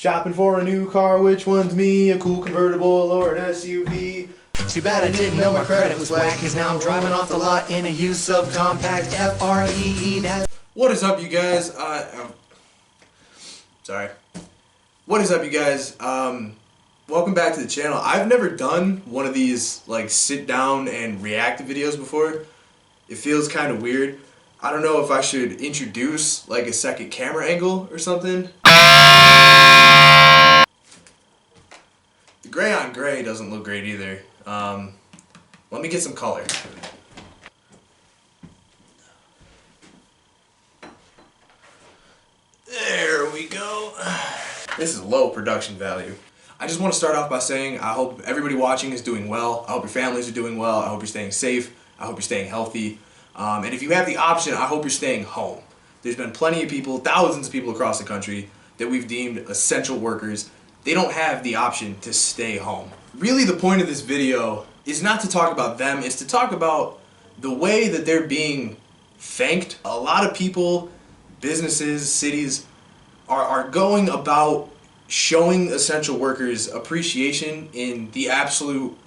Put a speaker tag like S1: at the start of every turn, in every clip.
S1: Shopping for a new car, which one's me? A cool convertible or an SUV?
S2: Too bad I didn't know my credit was whack, cause now I'm driving off the lot in a used subcompact FREE.
S1: What is up, you guys? Sorry. What is up, you guys? Welcome back to the channel. I've never done one of these like sit down and react videos before. It feels kind of weird. I don't know if I should introduce like a second camera angle or something. The gray on gray doesn't look great either. Let me get some color. There we go. This is low production value. I just want to start off by saying I hope everybody watching is doing well. I hope your families are doing well. I hope you're staying safe. I hope you're staying healthy. And if you have the option, I hope you're staying home. There's been plenty of people, thousands of people across the country that we've deemed essential workers. They don't have the option to stay home. Really, the point of this video is not to talk about them, it's to talk about the way that they're being thanked. A lot of people, businesses, cities are going about showing essential workers appreciation in the absolute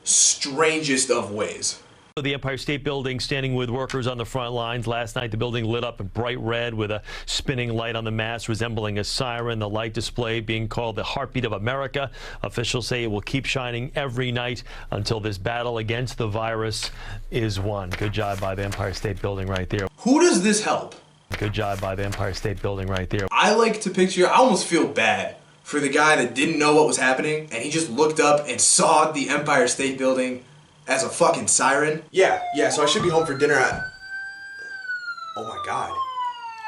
S1: strangest of ways.
S3: The Empire State Building standing with workers on the front lines. Last night, the building lit up in bright red with a spinning light on the mast resembling a siren. The light display being called the heartbeat of America. Officials say it will keep shining every night until this battle against the virus is won. Good job by the Empire State Building right there.
S1: Who does this help?
S3: Good job by the Empire State Building right there.
S1: I like to picture, I almost feel bad for the guy that didn't know what was happening and he just looked up and saw the Empire State Building as a fucking siren. Yeah, so I should be home for dinner at... Oh my god.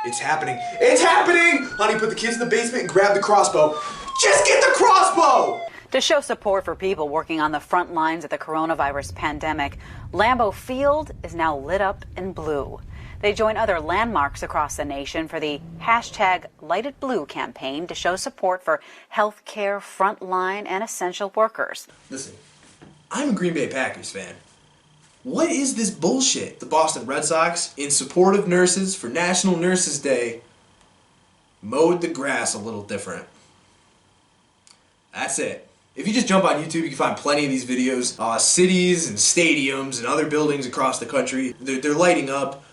S1: It's happening. It's happening! Honey, put the kids in the basement and grab the crossbow. Just get the crossbow!
S4: To show support for people working on the front lines of the coronavirus pandemic, Lambeau Field is now lit up in blue. They join other landmarks across the nation for the #LightItBlue campaign to show support for healthcare, frontline, and essential workers.
S1: Listen, I'm a Green Bay Packers fan. What is this bullshit? The Boston Red Sox, in support of nurses for National Nurses Day, mowed the grass a little different. That's it. If you just jump on YouTube, you can find plenty of these videos. Cities and stadiums and other buildings across the country, they're lighting up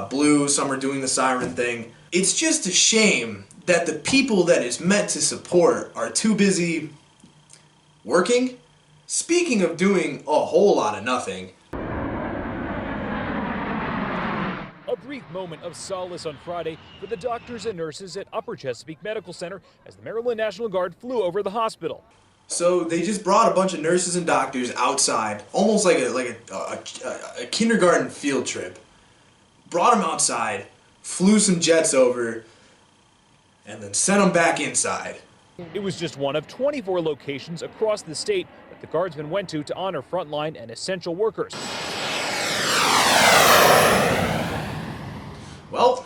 S1: blue, some are doing the siren thing. It's just a shame that the people that it's meant to support are too busy working. Speaking of doing a whole lot of nothing.
S5: A brief moment of solace on Friday for the doctors and nurses at Upper Chesapeake Medical Center as the Maryland National Guard flew over the hospital.
S1: So they just brought a bunch of nurses and doctors outside, almost like a kindergarten field trip. Brought them outside, flew some jets over, and then sent them back inside.
S5: It was just one of 24 locations across the state that the Guardsmen went to honor frontline and essential workers.
S1: Well,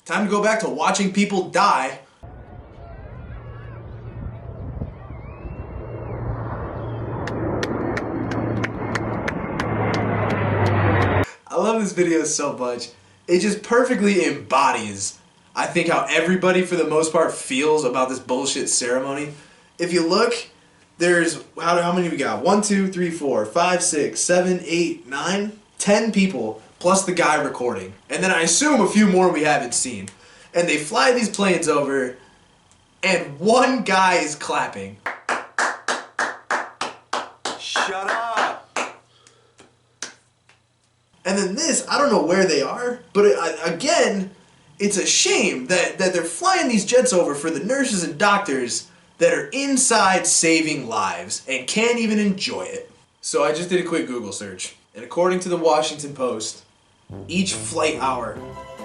S1: time to go back to watching people die. I love this video so much. It just perfectly embodies, I think, how everybody for the most part feels about this bullshit ceremony. If you look, there's, how many we got? 1, 2, 3, 4, 5, 6, 7, 8, 9, 10 people, plus the guy recording. And then I assume a few more we haven't seen. And they fly these planes over, and one guy is clapping. Shut up! And then this, I don't know where they are, but again, it's a shame that they're flying these jets over for the nurses and doctors that are inside saving lives and can't even enjoy it. So I just did a quick Google search, and according to the Washington Post, each flight hour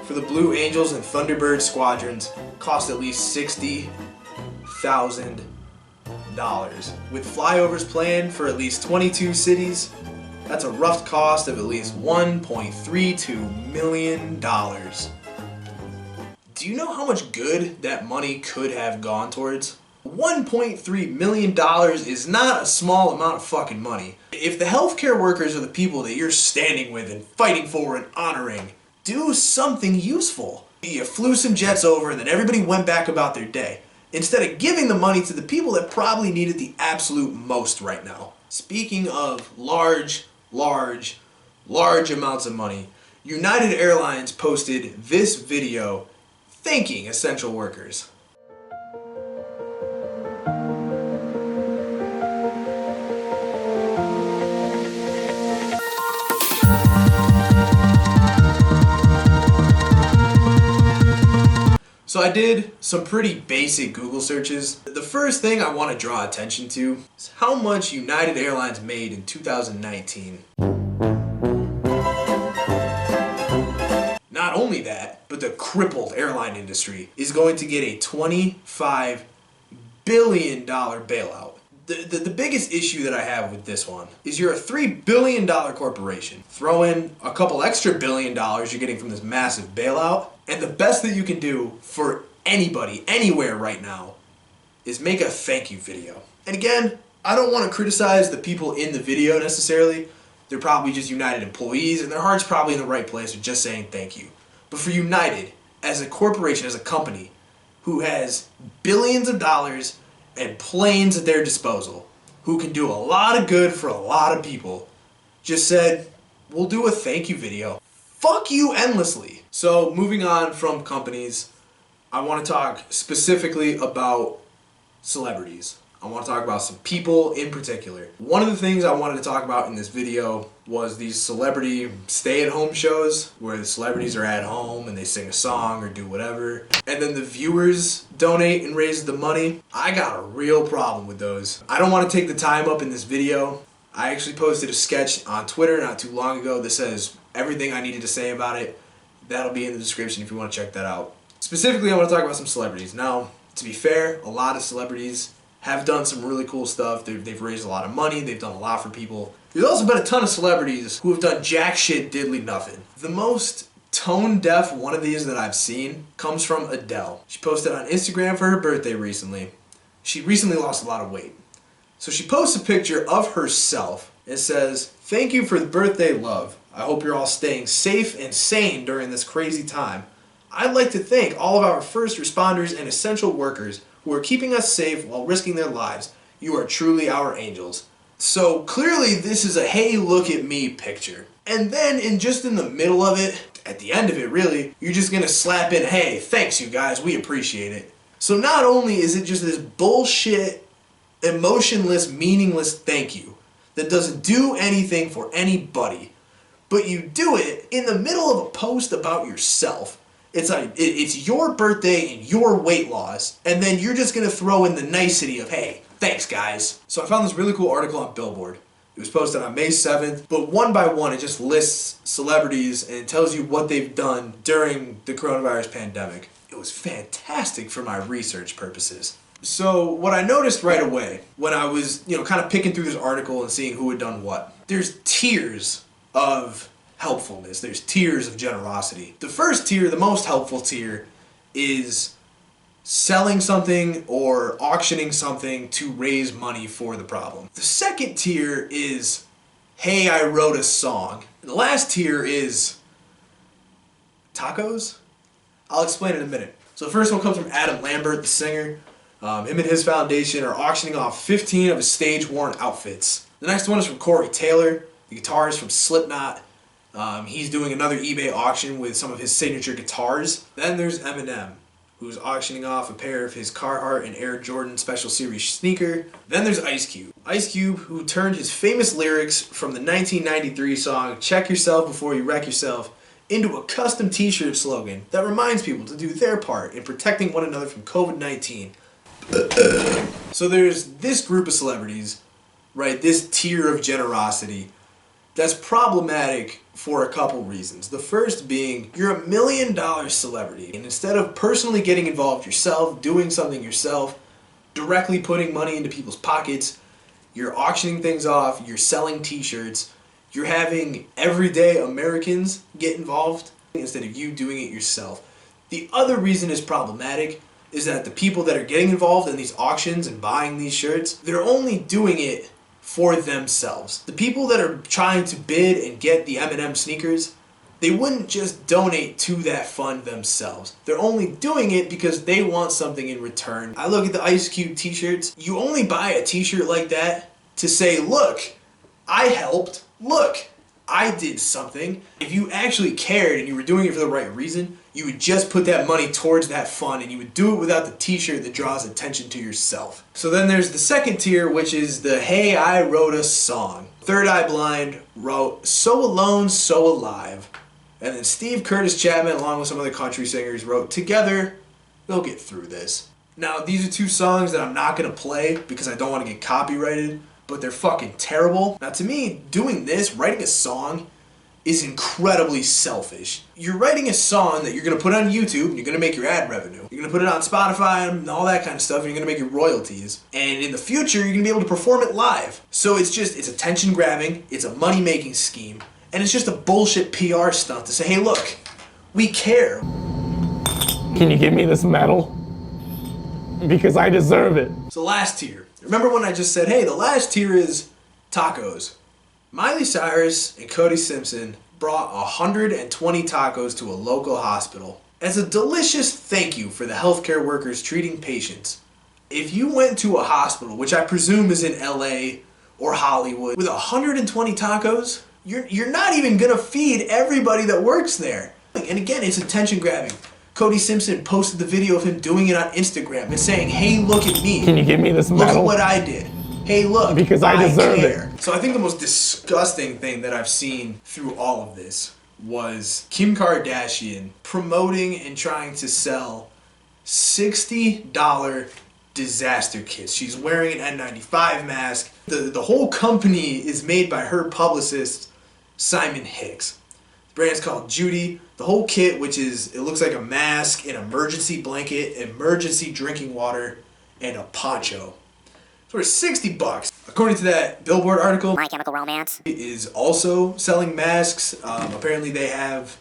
S1: for the Blue Angels and Thunderbird squadrons cost at least $60,000. With flyovers planned for at least 22 cities, that's a rough cost of at least $1.32 million. Do you know how much good that money could have gone towards? $1.3 million is not a small amount of fucking money. If the healthcare workers are the people that you're standing with and fighting for and honoring, do something useful. You flew some jets over and then everybody went back about their day. instead of giving the money to the people that probably need it the absolute most right now. Speaking of large amounts of money, United Airlines posted this video thanking essential workers. So I did some pretty basic Google searches. The first thing I want to draw attention to is how much United Airlines made in 2019. Not only that, but the crippled airline industry is going to get a $25 billion bailout. The biggest issue that I have with this one is you're a $3 billion corporation. Throw in a couple extra $1 billion you're getting from this massive bailout, and the best that you can do for anybody, anywhere right now, is make a thank you video. And again, I don't want to criticize the people in the video necessarily. They're probably just United employees, and their heart's probably in the right place with just saying thank you. But for United, as a corporation, as a company, who has billions of dollars and planes at their disposal, who can do a lot of good for a lot of people, just said, we'll do a thank you video. Fuck you endlessly. So moving on from companies, I want to talk specifically about celebrities. I want to talk about some people in particular. One of the things I wanted to talk about in this video was these celebrity stay-at-home shows where the celebrities are at home and they sing a song or do whatever, and then the viewers donate and raise the money. I got a real problem with those. I don't want to take the time up in this video. I actually posted a sketch on Twitter not too long ago that says everything I needed to say about it. That'll be in the description if you want to check that out. Specifically, I want to talk about some celebrities. Now, to be fair, a lot of celebrities have done some really cool stuff. They've raised a lot of money. They've done a lot for people. There's also been a ton of celebrities who have done jack shit diddly nothing. The most tone-deaf one of these that I've seen comes from Adele. She posted on Instagram for her birthday recently. She recently lost a lot of weight. So she posts a picture of herself and says, "Thank you for the birthday love. I hope you're all staying safe and sane during this crazy time. I'd like to thank all of our first responders and essential workers who are keeping us safe while risking their lives. You are truly our angels." So clearly this is a hey look at me picture. And then in the middle of it, at the end of it really, you're just gonna slap in, "Hey, thanks you guys, we appreciate it." So not only is it just this bullshit, emotionless, meaningless thank you that doesn't do anything for anybody, but you do it in the middle of a post about yourself. It's like, it's your birthday and your weight loss, and then you're just gonna throw in the nicety of, "Hey, thanks guys." So I found this really cool article on Billboard. It was posted on May 7th, but one by one it just lists celebrities and it tells you what they've done during the coronavirus pandemic. It was fantastic for my research purposes. So what I noticed right away when I was, kind of picking through this article and seeing who had done what, there's tiers of helpfulness. There's tiers of generosity. The first tier, the most helpful tier, is selling something or auctioning something to raise money for the problem. The second tier is, "Hey, I wrote a song." And the last tier is tacos? I'll explain in a minute. So the first one comes from Adam Lambert, the singer. Him and his foundation are auctioning off 15 of his stage-worn outfits. The next one is from Corey Taylor, the guitarist from Slipknot. He's doing another eBay auction with some of his signature guitars. Then there's Eminem, who's auctioning off a pair of his Carhartt and Air Jordan Special Series sneaker. Then there's Ice Cube. Ice Cube, who turned his famous lyrics from the 1993 song "Check Yourself Before You Wreck Yourself" into a custom t-shirt slogan that reminds people to do their part in protecting one another from COVID-19. So there's this group of celebrities, right, this tier of generosity, that's problematic for a couple reasons. The first being, you're a $1 million celebrity, and instead of personally getting involved yourself, doing something yourself, directly putting money into people's pockets, you're auctioning things off, you're selling t-shirts, you're having everyday Americans get involved instead of you doing it yourself. The other reason it's problematic is that the people that are getting involved in these auctions and buying these shirts, they're only doing it for themselves. The people that are trying to bid and get the Eminem sneakers, they wouldn't just donate to that fund themselves. They're only doing it because they want something in return. I look at the Ice Cube t-shirts. You only buy a t-shirt like that to say, look, I helped. Look, I did something. If you actually cared and you were doing it for the right reason, you would just put that money towards that fund, and you would do it without the t-shirt that draws attention to yourself. So then there's the second tier, which is the hey, I wrote a song. Third Eye Blind wrote So Alone, So Alive. And then Steve Curtis Chapman, along with some other country singers, wrote Together, We'll Get Through This. Now, these are two songs that I'm not going to play because I don't want to get copyrighted, but they're fucking terrible. Now, to me, doing this, writing a song, is incredibly selfish. You're writing a song that you're going to put on YouTube, and you're going to make your ad revenue. You're going to put it on Spotify and all that kind of stuff, and you're going to make your royalties. And in the future, you're going to be able to perform it live. So it's attention grabbing, it's a money-making scheme, and it's just a bullshit PR stunt to say, hey, look, we care.
S6: Can you give me this medal? Because I deserve it.
S1: So last tier. Remember when I just said, hey, the last tier is tacos. Miley Cyrus and Cody Simpson brought 120 tacos to a local hospital as a delicious thank you for the healthcare workers treating patients. If you went to a hospital, which I presume is in LA or Hollywood, with 120 tacos, you're not even gonna feed everybody that works there. And again, it's attention grabbing. Cody Simpson posted the video of him doing it on Instagram and saying, hey, look at me.
S6: Can you give me this medal?
S1: Look at what I did. Hey, look,
S6: because I deserve
S1: care.
S6: it.
S1: So I think the most disgusting thing that I've seen through all of this was Kim Kardashian promoting and trying to sell $60 disaster kits. She's wearing an N95 mask. The whole company is made by her publicist, Simon Hicks. The brand's called Judy. The whole kit, which is, it looks like a mask, an emergency blanket, emergency drinking water, and a poncho. For $60. According to that Billboard article,
S7: My Chemical Romance
S1: is also selling masks. Apparently they have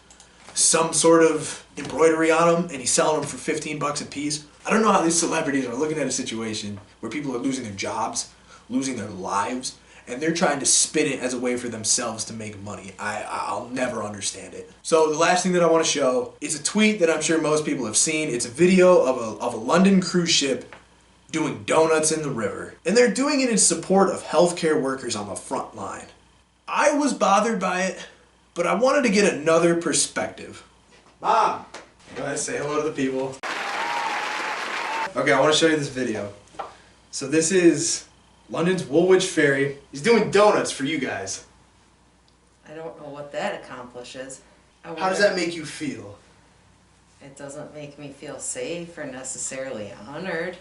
S1: some sort of embroidery on them, and he's selling them for $15 a piece. I don't know how these celebrities are looking at a situation where people are losing their jobs, losing their lives, and they're trying to spin it as a way for themselves to make money. I'll never understand it. So the last thing that I want to show is a tweet that I'm sure most people have seen. It's a video of a London cruise ship doing donuts in the river. And they're doing it in support of healthcare workers on the front line. I was bothered by it, but I wanted to get another perspective. Mom, go ahead and say hello to the people. Okay, I want to show you this video. So this is London's Woolwich Ferry. He's doing donuts for you guys.
S8: I don't know what that accomplishes.
S1: How does that make you feel?
S8: It doesn't make me feel safe or necessarily honored.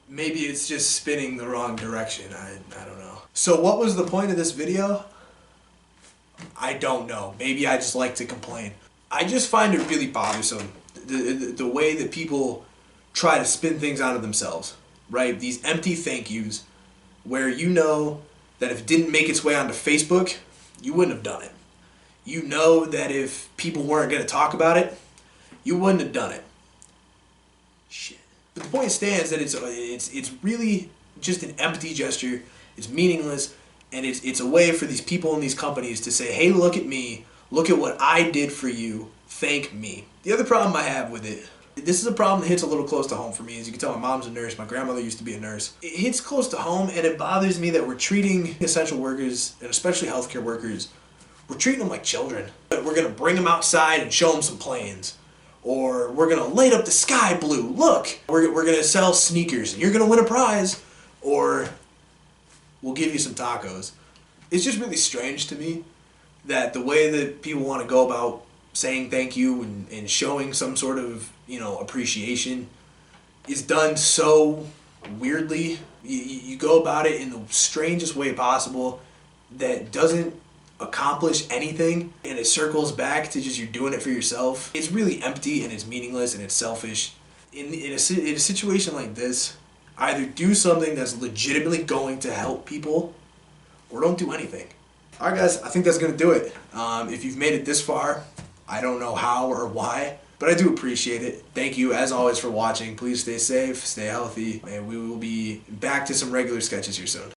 S1: Maybe it's just spinning the wrong direction. I don't know. So what was the point of this video? I don't know. Maybe I just like to complain. I just find it really bothersome, the way that people try to spin things onto themselves, right? These empty thank yous where you know that if it didn't make its way onto Facebook, you wouldn't have done it. You know that if people weren't going to talk about it, you wouldn't have done it. Shit. But the point stands that it's really just an empty gesture. It's meaningless, and it's a way for these people in these companies to say, hey, look at me. Look at what I did for you. Thank me. The other problem I have with it, this is a problem that hits a little close to home for me. As you can tell, my mom's a nurse. My grandmother used to be a nurse. It hits close to home, and it bothers me that we're treating essential workers, and especially healthcare workers, we're treating them like children. We're going to bring them outside and show them some planes. Or we're going to light up the sky blue. Look, we're going to sell sneakers and you're going to win a prize. Or we'll give you some tacos. It's just really strange to me that the way that people want to go about saying thank you and showing some sort of, appreciation is done so weirdly. You go about it in the strangest way possible that doesn't accomplish anything, and it circles back to just you're doing it for yourself. It's really empty and it's meaningless and it's selfish. In a situation like this, either do something that's legitimately going to help people or don't do anything. Alright guys, I think that's going to do it. If you've made it this far, I don't know how or why, but I do appreciate it. Thank you as always for watching. Please stay safe, stay healthy, and we will be back to some regular sketches here soon.